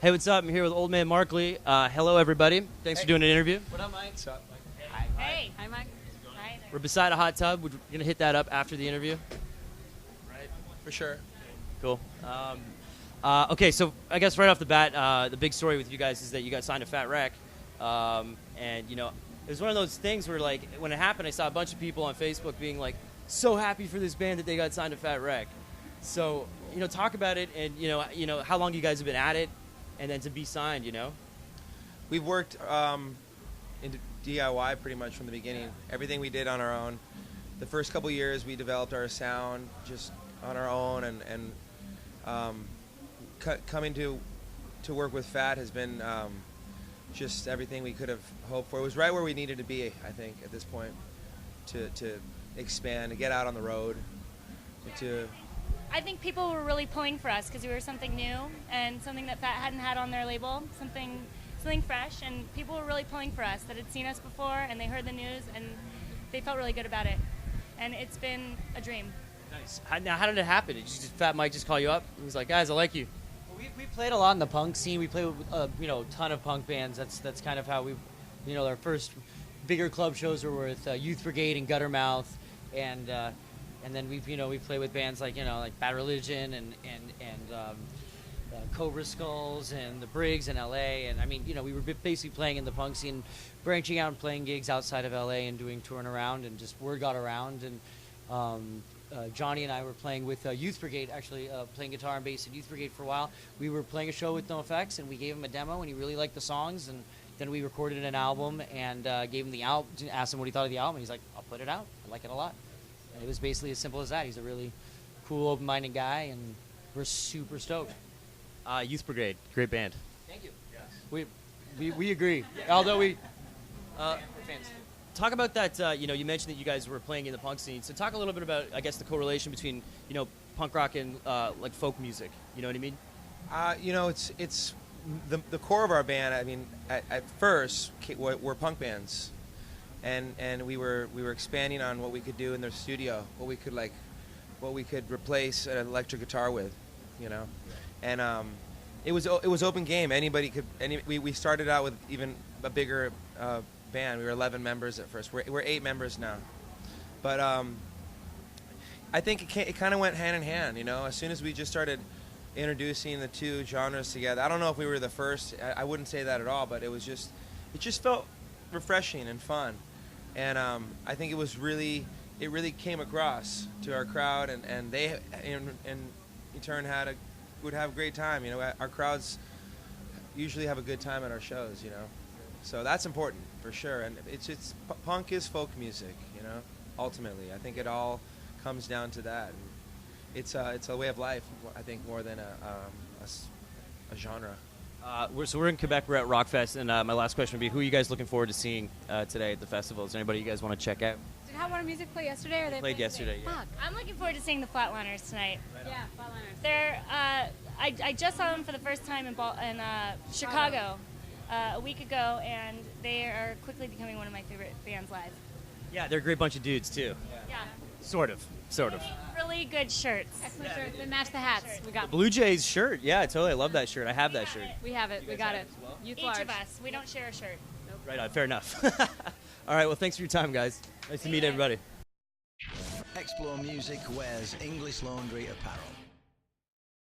Hey, what's up? I'm here with Old Man Markley. Hello, everybody. Thanks for doing an interview. What up, Mike? What's up, Mike? Hi. Hey. Hi, Mike. Hi there. We're beside a hot tub. We're going to hit that up after the interview. Right, for sure. Cool. Okay, so I guess right off the bat, the big story with you guys is that you got signed to Fat Wreck. And, you know, it was one of those things where, like, when it happened, I saw a bunch of people on Facebook being, like, so happy for this band that they got signed to Fat Wreck. So, you know, talk about it and, you know, how long you guys have been at it and then to be signed, you know? We've worked into DIY pretty much from the beginning. Everything we did on our own. The first couple years we developed our sound just on our own, and coming to work with Fat has been just everything we could have hoped for. It was right where we needed to be, I think, at this point, to expand, to get out on the road, to... I think people were really pulling for us because we were something new and something that Fat hadn't had on their label, something fresh, and people were really pulling for us that had seen us before and they heard the news and they felt really good about it. And it's been a dream. Nice. Now, how did it happen? Did Fat Mike just call you up? He was like, guys, I like you. We played a lot in the punk scene. We played with you know, a ton of punk bands. That's kind of how we, you know, our first bigger club shows were with Youth Brigade and Guttermouth, and then we played with bands like like Bad Religion and Cobra Skulls and the Briggs in L.A. And I mean we were basically playing in the punk scene, branching out and playing gigs outside of L.A. and doing touring around, and just word got around. And Johnny and I were playing with Youth Brigade, actually playing guitar and bass in Youth Brigade for a while. We were playing a show with NoFX, and we gave him a demo, and he really liked the songs. And then we recorded an album and gave him the album, asked him what he thought of the album. And he's like, I'll put it out. I like it a lot. And it was basically as simple as that. He's a really cool, open-minded guy, and we're super stoked. Youth Brigade, great band. Thank you. Yes. We agree. Although we're fans. Talk about that. You mentioned that you guys were playing in the punk scene. So talk a little bit about, I guess, the correlation between punk rock and like folk music. You know what I mean? It's the core of our band. I mean, at first we're punk bands, and we were expanding on what we could do in the studio, what we could replace an electric guitar with, and it was open game. Anybody could. We started out with even a bigger band. We were 11 members at first. We're 8 members now, but I think it kind of went hand in hand. As soon as we just started introducing the two genres together. I don't know if we were the first. I wouldn't say that at all, but it just felt refreshing and fun, and I think it really came across to our crowd, and they in turn would have a great time. Our crowds usually have a good time at our shows. So that's important for sure. And it's punk is folk music. Ultimately, I think it all comes down to that. And it's a way of life, I think, more than a genre. We're in Quebec. We're at Rockfest, and my last question would be: who are you guys looking forward to seeing today at the festival? Is there anybody you guys want to check out? Did Hot Water Music play yesterday, or they played yesterday? Yeah. Fuck. I'm looking forward to seeing the Flatliners tonight. Right yeah, Flatliners. They're I just saw them for the first time in Chicago a week ago, and they are quickly becoming one of my favorite bands live. Yeah, they're a great bunch of dudes too. Yeah. Sort of. Really good shirts. Excellent shirts. They match the hats. We got the Blue Jays shirt. Yeah, totally. I love that shirt. I have that shirt. We have it. We got it. Well? Each of us. We don't share a shirt. Nope. Right on. Fair enough. All right. Well, thanks for your time, guys. Nice to meet everybody. ExploreMusic wears English Laundry apparel.